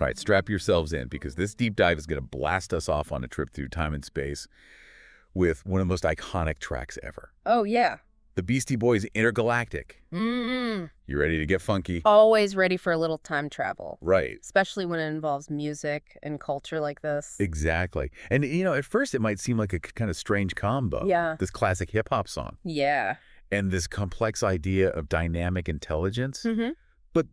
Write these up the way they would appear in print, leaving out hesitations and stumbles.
All right, strap yourselves in because this deep dive is going to blast us off on a trip through time and space with one of the most iconic tracks ever. Oh, yeah. The Beastie Boys' Intergalactic. Mm-mm. You ready to get funky? Always ready for a little time travel. Right. Especially when it involves music and culture like this. Exactly. And, at first it might seem like a kind of strange combo. Yeah. This classic hip-hop song. Yeah. And this complex idea of dynamic intelligence. Mm-hmm. But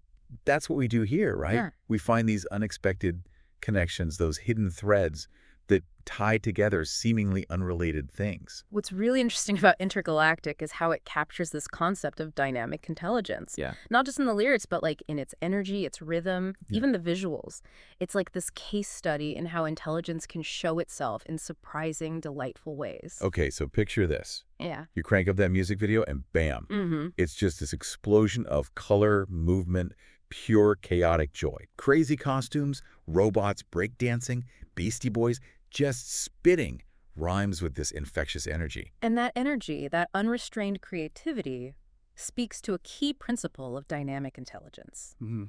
that's what we do here, right? Yeah. We find these unexpected connections, those hidden threads that tie together seemingly unrelated things. What's really interesting about Intergalactic is how it captures this concept of dynamic intelligence. Yeah. Not just in the lyrics, but like in its energy, its rhythm, even the visuals. It's like this case study in how intelligence can show itself in surprising, delightful ways. Okay, so picture this. Yeah. You crank up that music video and bam, Mm-hmm. it's just this explosion of color, movement, pure chaotic joy. Crazy costumes, robots breakdancing, Beastie Boys just spitting rhymes with this infectious energy. And that energy, that unrestrained creativity, speaks to a key principle of dynamic intelligence. Mm-hmm.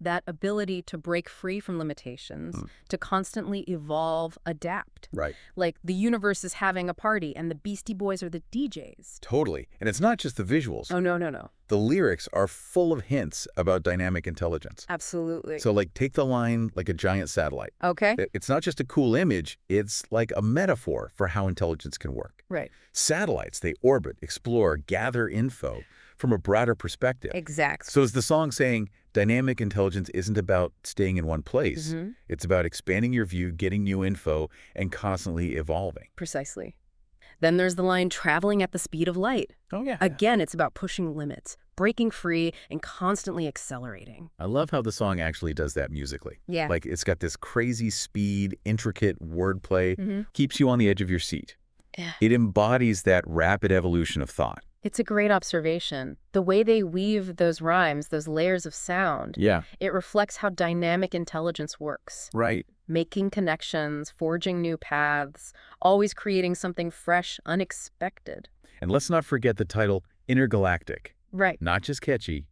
That ability to break free from limitations, to constantly evolve, adapt. Right. Like the universe is having a party and the Beastie Boys are the DJs. Totally. And it's not just the visuals. Oh, no. The lyrics are full of hints about dynamic intelligence. Absolutely. So take the line like a giant satellite. Okay. It's not just a cool image, it's like a metaphor for how intelligence can work. Right. Satellites, they orbit, explore, gather info from a broader perspective. Exactly. So is the song saying dynamic intelligence isn't about staying in one place. Mm-hmm. It's about expanding your view, getting new info, and constantly evolving. Precisely. Then there's the line traveling at the speed of light. Oh, yeah. Again, it's about pushing limits, breaking free, and constantly accelerating. I love how the song actually does that musically. Yeah. Like it's got this crazy speed, intricate wordplay, Mm-hmm. keeps you on the edge of your seat. Yeah. It embodies that rapid evolution of thought. It's a great observation. The way they weave those rhymes, those layers of sound, Yeah. it reflects how dynamic intelligence works. Right. Making connections, forging new paths, always creating something fresh, unexpected. And let's not forget the title Intergalactic. Right. Not just catchy,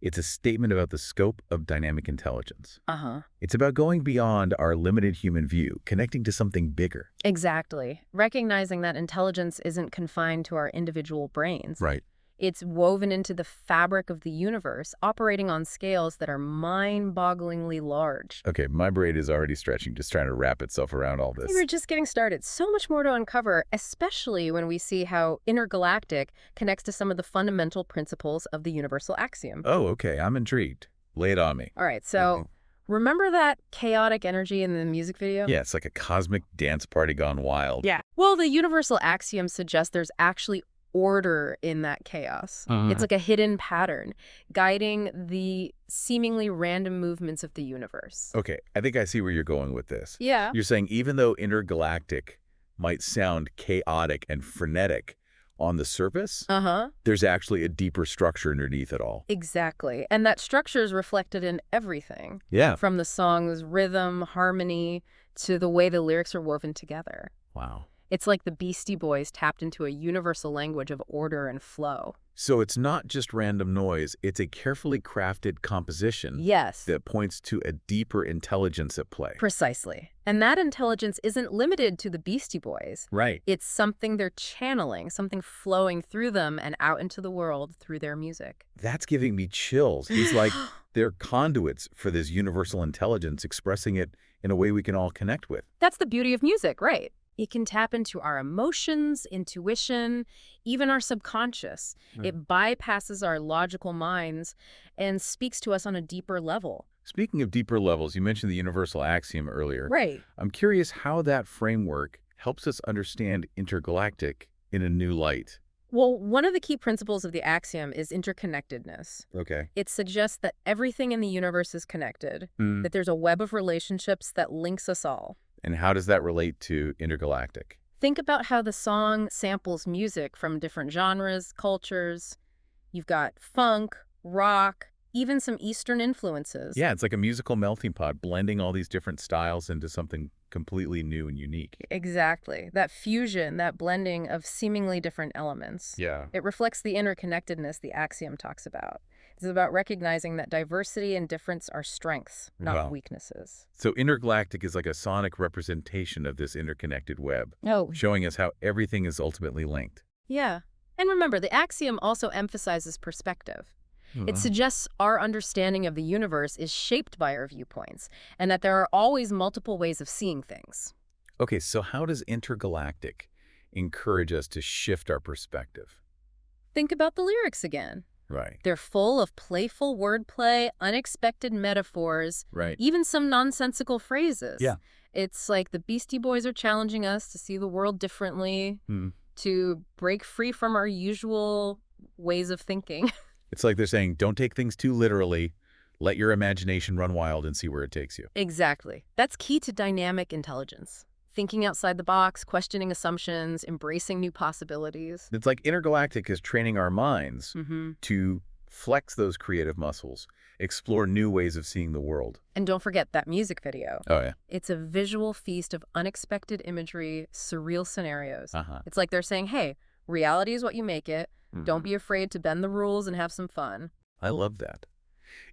it's a statement about the scope of dynamic intelligence. Uh-huh. It's about going beyond our limited human view, connecting to something bigger. Exactly. Recognizing that intelligence isn't confined to our individual brains. Right. It's woven into the fabric of the universe, operating on scales that are mind-bogglingly large. Okay, my brain is already stretching, just trying to wrap itself around all this. We were just getting started. So much more to uncover, especially when we see how Intergalactic connects to some of the fundamental principles of the universal axiom. Oh, okay, I'm intrigued. Lay it on me. All right, so remember that chaotic energy in the music video? Yeah, it's like a cosmic dance party gone wild. Yeah. Well, the universal axiom suggests there's actually order in that chaos. It's like a hidden pattern guiding the seemingly random movements of the universe. Okay, I think I see where you're going with this. Yeah. You're saying even though intergalactic might sound chaotic and frenetic on the surface, Uh-huh. there's actually a deeper structure underneath it all. Exactly. And that structure is reflected in everything. Yeah. From the song's rhythm, harmony, to the way the lyrics are woven together. Wow. It's like the Beastie Boys tapped into a universal language of order and flow. So it's not just random noise, it's a carefully crafted composition Yes. that points to a deeper intelligence at play. Precisely. And that intelligence isn't limited to the Beastie Boys. Right. It's something they're channeling, something flowing through them and out into the world through their music. That's giving me chills. He's like, they're conduits for this universal intelligence, expressing it in a way we can all connect with. That's the beauty of music, right? It can tap into our emotions, intuition, even our subconscious. It bypasses our logical minds and speaks to us on a deeper level. Speaking of deeper levels, you mentioned the universal axiom earlier. Right. I'm curious how that framework helps us understand intergalactic in a new light. Well, one of the key principles of the axiom is interconnectedness. Okay. It suggests that everything in the universe is connected, that there's a web of relationships that links us all. And how does that relate to intergalactic? Think about how the song samples music from different genres, cultures. You've got funk, rock, even some Eastern influences. Yeah, it's like a musical melting pot, blending all these different styles into something completely new and unique. Exactly. That fusion, that blending of seemingly different elements. Yeah. It reflects the interconnectedness the axiom talks about. It's about recognizing that diversity and difference are strengths, not Wow. weaknesses. So intergalactic is like a sonic representation of this interconnected web, Oh, showing us how everything is ultimately linked. yeah. And remember, the axiom also emphasizes perspective. It suggests our understanding of the universe is shaped by our viewpoints, and that there are always multiple ways of seeing things. Okay, so how does intergalactic encourage us to shift our perspective? Think about the lyrics again. Right. They're full of playful wordplay, unexpected metaphors, Right. even some nonsensical phrases. Yeah. It's like the Beastie Boys are challenging us to see the world differently, Hmm. to break free from our usual ways of thinking. It's like they're saying, don't take things too literally. Let your imagination run wild and see where it takes you. Exactly. That's key to dynamic intelligence. Thinking outside the box, questioning assumptions, embracing new possibilities. It's like intergalactic is training our minds Mm-hmm. to flex those creative muscles, explore new ways of seeing the world. And don't forget that music video. Oh, yeah. It's a visual feast of unexpected imagery, surreal scenarios. Uh-huh. It's like they're saying, hey, reality is what you make it. Don't be afraid to bend the rules and have some fun. I love that.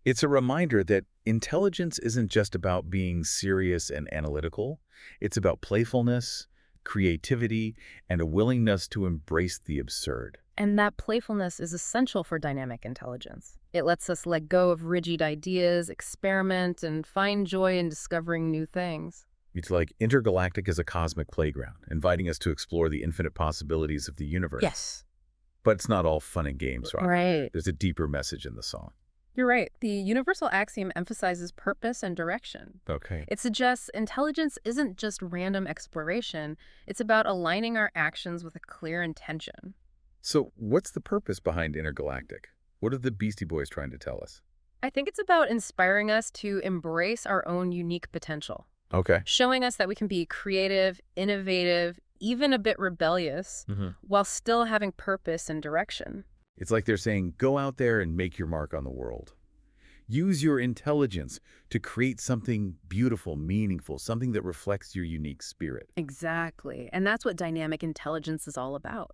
It's a reminder that intelligence isn't just about being serious and analytical. It's about playfulness, creativity, and a willingness to embrace the absurd. And that playfulness is essential for dynamic intelligence. It lets us let go of rigid ideas, experiment, and find joy in discovering new things. It's like intergalactic is a cosmic playground, inviting us to explore the infinite possibilities of the universe. Yes. But it's not all fun and games, right? Right. There's a deeper message in the song. You're right. The universal axiom emphasizes purpose and direction. Okay. It suggests intelligence isn't just random exploration. It's about aligning our actions with a clear intention. So what's the purpose behind intergalactic? What are the Beastie Boys trying to tell us? I think it's about inspiring us to embrace our own unique potential, Okay. showing us that we can be creative, innovative, even a bit rebellious, while still having purpose and direction. It's like they're saying, go out there and make your mark on the world. Use your intelligence to create something beautiful, meaningful, something that reflects your unique spirit. Exactly. And that's what dynamic intelligence is all about.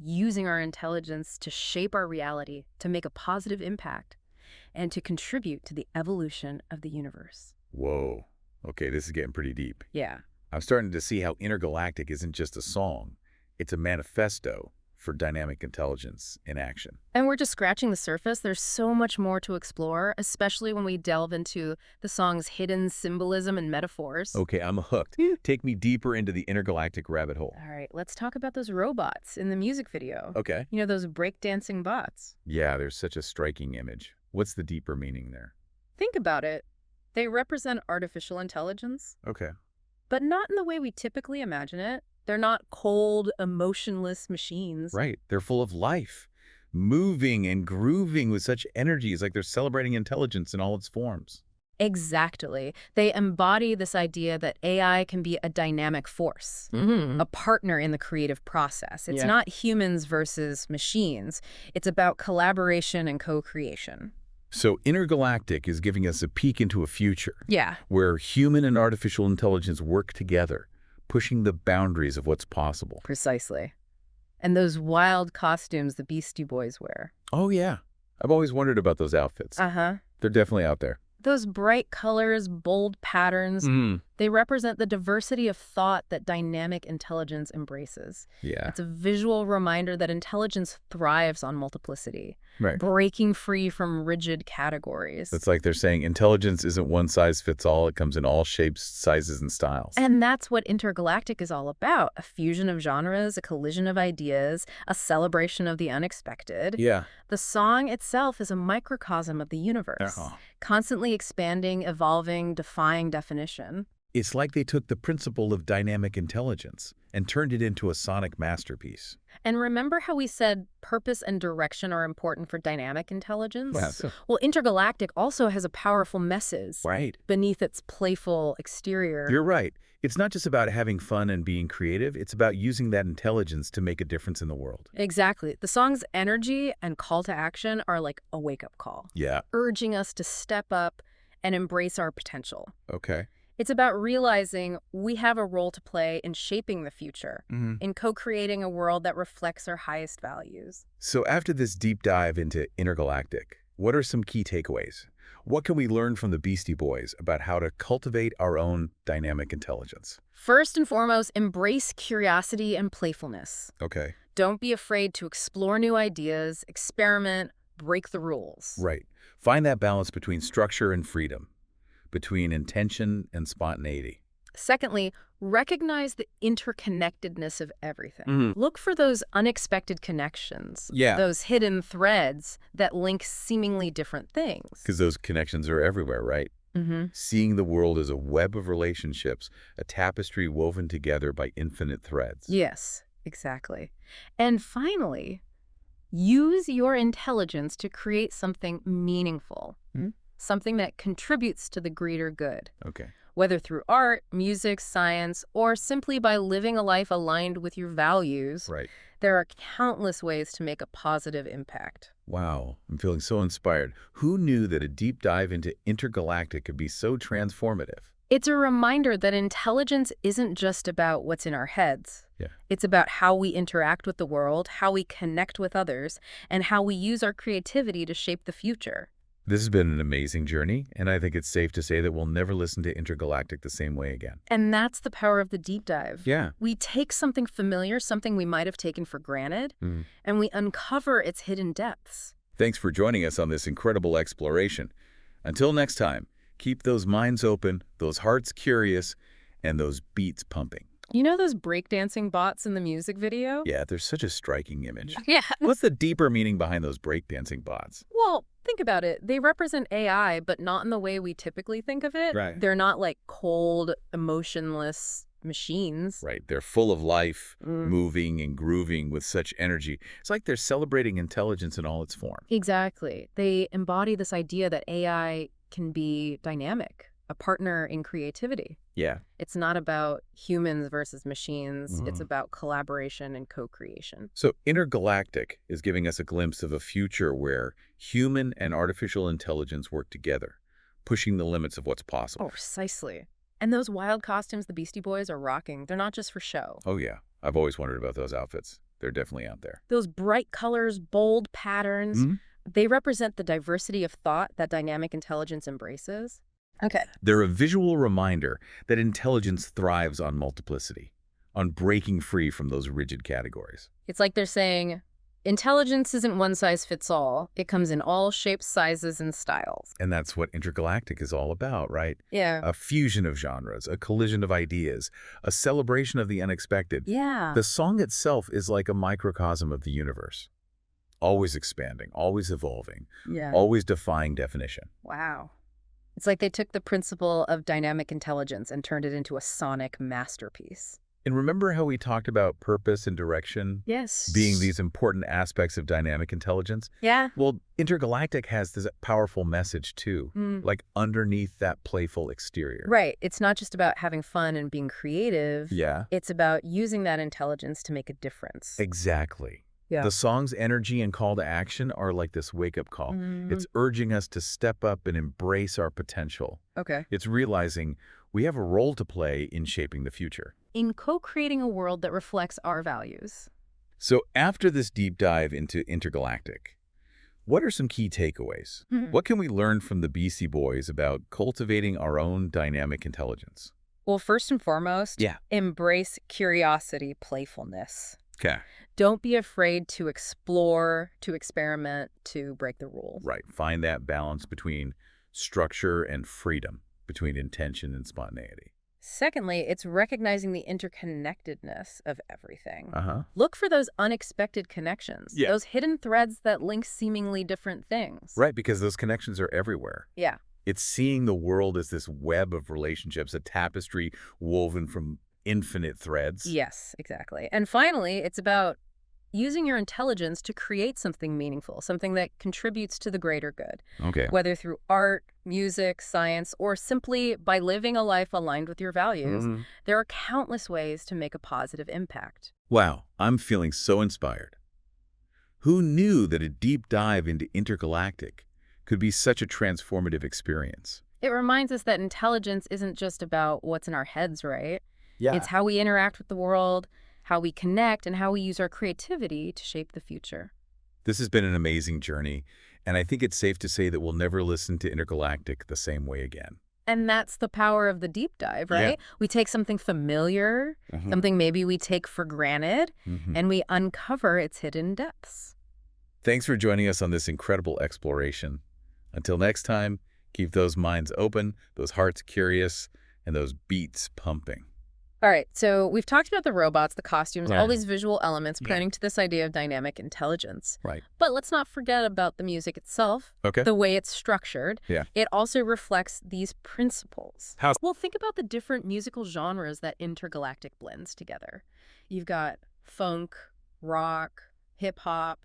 Using our intelligence to shape our reality, to make a positive impact, and to contribute to the evolution of the universe. Whoa. Okay, this is getting pretty deep. Yeah. I'm starting to see how intergalactic isn't just a song. It's a manifesto for dynamic intelligence in action. And we're just scratching the surface. There's so much more to explore, especially when we delve into the song's hidden symbolism and metaphors. Okay, I'm hooked. Take me deeper into the intergalactic rabbit hole. All right, let's talk about those robots in the music video. Okay. You know, those breakdancing bots. Yeah, there's such a striking image. What's the deeper meaning there? Think about it. They represent artificial intelligence, Okay. but not in the way we typically imagine it. They're not cold, emotionless machines. Right. They're full of life, moving and grooving with such energy. It's like they're celebrating intelligence in all its forms. Exactly. They embody this idea that AI can be a dynamic force, a partner in the creative process. It's Yeah. not humans versus machines. It's about collaboration and co-creation. So intergalactic is giving us a peek into a future Yeah. where human and artificial intelligence work together, pushing the boundaries of what's possible. Precisely. And those wild costumes the Beastie Boys wear. Oh, yeah. I've always wondered about those outfits. Uh-huh. They're definitely out there. Those bright colors, bold patterns, they represent the diversity of thought that dynamic intelligence embraces. Yeah. It's a visual reminder that intelligence thrives on multiplicity, Right. breaking free from rigid categories. It's like they're saying intelligence isn't one size fits all. It comes in all shapes, sizes, and styles. And that's what intergalactic is all about. A fusion of genres, a collision of ideas, a celebration of the unexpected. Yeah. The song itself is a microcosm of the universe, Uh-huh. constantly expanding, evolving, defying definition. It's like they took the principle of dynamic intelligence and turned it into a sonic masterpiece. And remember how we said purpose and direction are important for dynamic intelligence? Yeah. Well, intergalactic also has a powerful message Right. beneath its playful exterior. You're right. It's not just about having fun and being creative. It's about using that intelligence to make a difference in the world. Exactly. The song's energy and call to action are like a wake-up call, Yeah. urging us to step up and embrace our potential. Okay. It's about realizing we have a role to play in shaping the future, in co-creating a world that reflects our highest values. So after this deep dive into Intergalactic, what are some key takeaways? What can we learn from the Beastie Boys about how to cultivate our own dynamic intelligence? First and foremost, embrace curiosity and playfulness. Okay. Don't be afraid to explore new ideas, experiment, break the rules. Right. Find that balance between structure and freedom, between intention and spontaneity. Secondly, recognize the interconnectedness of everything. Look for those unexpected connections, Yeah. those hidden threads that link seemingly different things. Because those connections are everywhere, right? Seeing the world as a web of relationships, a tapestry woven together by infinite threads. Yes, exactly. And finally, use your intelligence to create something meaningful, something that contributes to the greater good. Okay. Whether through art, music, science, or simply by living a life aligned with your values, Right. there are countless ways to make a positive impact. Wow, I'm feeling so inspired. Who knew that a deep dive into Intergalactic could be so transformative? It's a reminder that intelligence isn't just about what's in our heads. Yeah. It's about how we interact with the world, how we connect with others, and how we use our creativity to shape the future. This has been an amazing journey, and I think it's safe to say that we'll never listen to Intergalactic the same way again. And that's the power of the deep dive. Yeah. We take something familiar, something we might have taken for granted, and we uncover its hidden depths. Thanks for joining us on this incredible exploration. Until next time, keep those minds open, those hearts curious, and those beats pumping. You know those breakdancing bots in the music video? Yeah, there's such a striking image. Yeah. What's the deeper meaning behind those breakdancing bots? Well, think about it. They represent AI, but not in the way we typically think of it. Right. They're not like cold, emotionless machines. Right, they're full of life, moving and grooving with such energy. It's like they're celebrating intelligence in all its form. Exactly. They embody this idea that AI can be dynamic, a partner in creativity. Yeah. It's not about humans versus machines. It's about collaboration and co-creation. So Intergalactic is giving us a glimpse of a future where human and artificial intelligence work together, pushing the limits of what's possible. Oh, precisely. And those wild costumes the Beastie Boys are rocking, they're not just for show. Oh, yeah. I've always wondered about those outfits. They're definitely out there. Those bright colors, bold patterns, they represent the diversity of thought that dynamic intelligence embraces. Okay. They're a visual reminder that intelligence thrives on multiplicity, on breaking free from those rigid categories. It's like they're saying, intelligence isn't one size fits all. It comes in all shapes, sizes, and styles. And that's what Intergalactic is all about, right? Yeah. A fusion of genres, a collision of ideas, a celebration of the unexpected. Yeah. The song itself is like a microcosm of the universe, always expanding, always evolving, Yeah. always defying definition. Wow. It's like they took the principle of dynamic intelligence and turned it into a sonic masterpiece. And remember how we talked about purpose and direction Yes. being these important aspects of dynamic intelligence? Yeah. Well, Intergalactic has this powerful message too, like underneath that playful exterior. Right. It's not just about having fun and being creative. Yeah. It's about using that intelligence to make a difference. Exactly. Yeah. The song's energy and call to action are like this wake-up call. It's urging us to step up and embrace our potential. Okay. It's realizing we have a role to play in shaping the future. In co-creating a world that reflects our values. So after this deep dive into Intergalactic, what are some key takeaways? What can we learn from the Beastie Boys about cultivating our own dynamic intelligence? Well, first and foremost, Yeah. embrace curiosity, playfulness. Okay. Don't be afraid to explore, to experiment, to break the rules. Right. Find that balance between structure and freedom, between intention and spontaneity. Secondly, it's recognizing the interconnectedness of everything. Uh-huh. Look for those unexpected connections, Yeah. those hidden threads that link seemingly different things. Right, because those connections are everywhere. Yeah. It's seeing the world as this web of relationships, a tapestry woven from infinite threads. Yes, exactly. And finally, it's about using your intelligence to create something meaningful, something that contributes to the greater good, Okay. whether through art, music, science, or simply by living a life aligned with your values. There are countless ways to make a positive impact. Wow, I'm feeling so inspired. Who knew that a deep dive into Intergalactic could be such a transformative experience? It reminds us that intelligence isn't just about what's in our heads, right? Yeah. It's how we interact with the world, how we connect, and how we use our creativity to shape the future. This has been an amazing journey, and I think it's safe to say that we'll never listen to Intergalactic the same way again. And that's the power of the deep dive, Yeah. right? We take something familiar, something maybe we take for granted, and we uncover its hidden depths. Thanks for joining us on this incredible exploration. Until next time, keep those minds open, those hearts curious, and those beats pumping. All right, so we've talked about the robots, the costumes, all Yeah. these visual elements Yeah. pointing to this idea of dynamic intelligence. Right. But let's not forget about the music itself, Okay. the way it's structured. Yeah. It also reflects these principles. How? Well, think about the different musical genres that Intergalactic blends together. You've got funk, rock, hip-hop,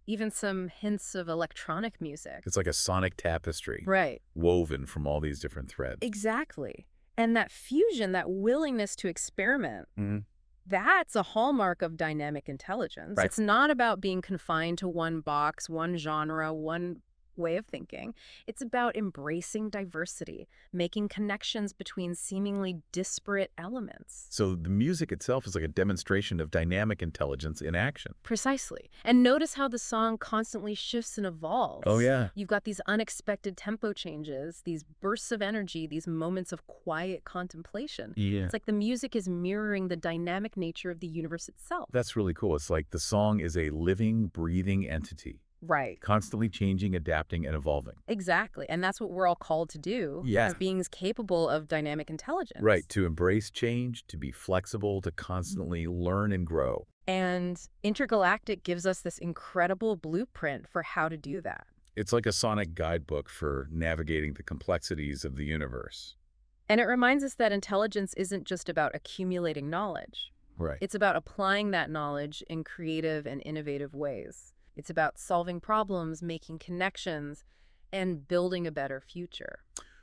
even some hints of electronic music. It's like a sonic tapestry, Right. woven from all these different threads. Exactly. And that fusion, that willingness to experiment, Mhm. that's a hallmark of dynamic intelligence. Right. It's not about being confined to one box, one genre, one way of thinking. It's about embracing diversity, making connections between seemingly disparate elements. So the music itself is like a demonstration of dynamic intelligence in action. Precisely. And notice how the song constantly shifts and evolves. Oh, yeah. You've got these unexpected tempo changes, these bursts of energy, these moments of quiet contemplation. Yeah. It's like the music is mirroring the dynamic nature of the universe itself. That's really cool. It's like the song is a living, breathing entity, Right. constantly changing, adapting, and evolving. Exactly. And that's what we're all called to do Yeah. as beings capable of dynamic intelligence. Right. To embrace change, to be flexible, to constantly learn and grow. And Intergalactic gives us this incredible blueprint for how to do that. It's like a sonic guidebook for navigating the complexities of the universe. And it reminds us that intelligence isn't just about accumulating knowledge. Right. It's about applying that knowledge in creative and innovative ways. It's about solving problems, making connections, and building a better future.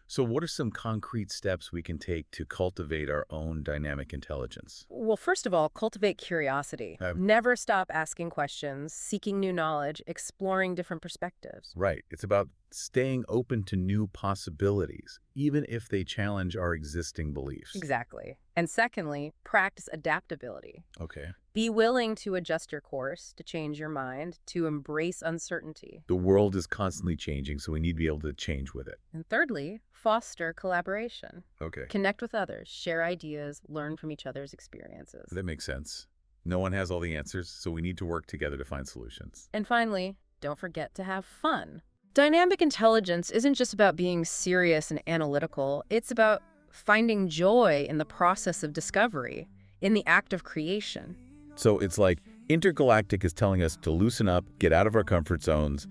So what are some concrete steps we can take to cultivate our own dynamic intelligence? Well, first of all, cultivate curiosity. Never stop asking questions, seeking new knowledge, exploring different perspectives. Right. It's about staying open to new possibilities, even if they challenge our existing beliefs. Exactly. And secondly, practice adaptability. Okay. Be willing to adjust your course, to change your mind, to embrace uncertainty. The world is constantly changing, so we need to be able to change with it. And thirdly, foster collaboration. Okay. Connect with others, share ideas, learn from each other's experiences. That makes sense. No one has all the answers, so we need to work together to find solutions. And finally, don't forget to have fun. Dynamic intelligence isn't just about being serious and analytical. It's about finding joy in the process of discovery, in the act of creation. So it's like Intergalactic is telling us to loosen up, get out of our comfort zones,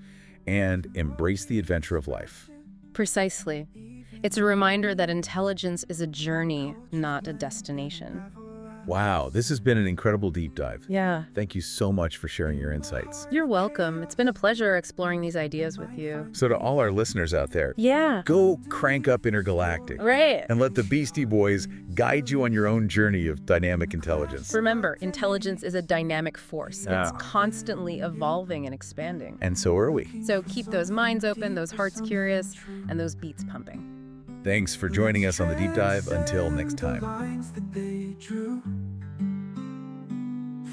and embrace the adventure of life. Precisely. It's a reminder that intelligence is a journey, not a destination. Wow, this has been an incredible deep dive. Yeah. Thank you so much for sharing your insights. You're welcome. It's been a pleasure exploring these ideas with you. So to all our listeners out there, Yeah. go crank up Intergalactic Right. and let the Beastie Boys guide you on your own journey of dynamic intelligence. Remember, intelligence is a dynamic force. Yeah. It's constantly evolving and expanding. And so are we. So keep those minds open, those hearts curious, and those beats pumping. Thanks for joining us on the deep dive. Until next time. Lines that they drew.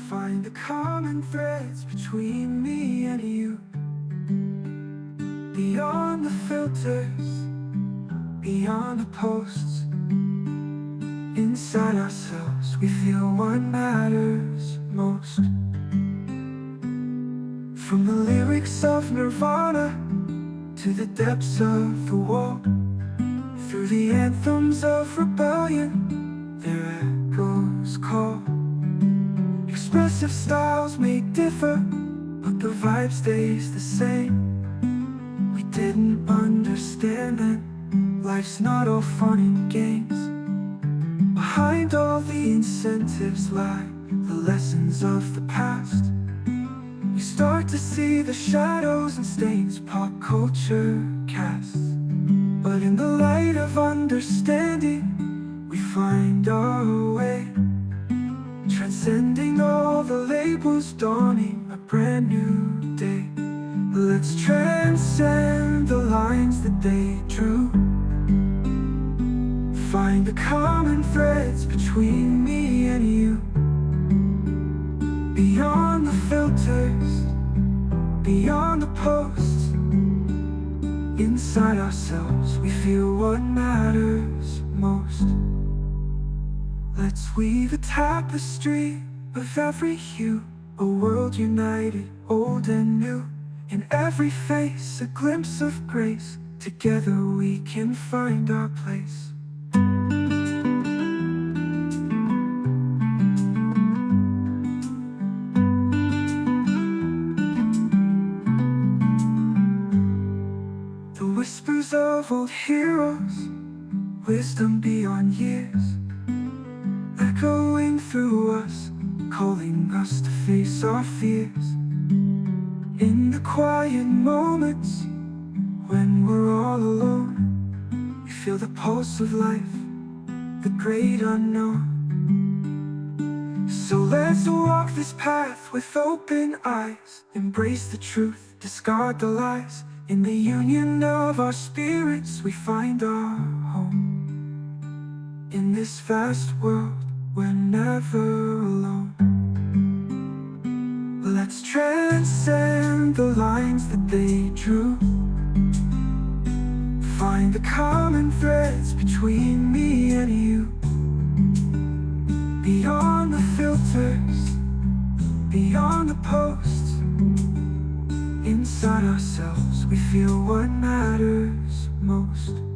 Find the common threads between me and you. Beyond the filters, beyond the posts. Inside ourselves, we feel what matters most. From the lyrics of Nirvana to the depths of the wall. Through the anthems of rebellion, their echoes call. Expressive styles may differ, but the vibe stays the same. We didn't understand then, life's not all fun and games. Behind all the incentives lie the lessons of the past. We start to see the shadows and stains pop culture casts. But in the light of understanding, we find our way. Transcending all the labels, dawning a brand new day. Let's transcend the lines that they drew. the common threads between me and you. Beyond the filters, beyond the posts, inside ourselves we feel what matters most. Let's weave a tapestry of every hue, a world united, old and new. In every face, a glimpse of grace. Together we can find our place. The whispers of old heroes, wisdom beyond years, echoing through us, calling us to face our fears. In the quiet moments, when we're all alone, we feel the pulse of life, the great unknown. So let's walk this path with open eyes, embrace the truth, discard the lies. In the union of our spirits we find our home. In this vast world we're never alone. Let's transcend the lines that they drew, find the common threads between me and you. Beyond the filters, beyond the posts, inside ourselves we feel what matters most.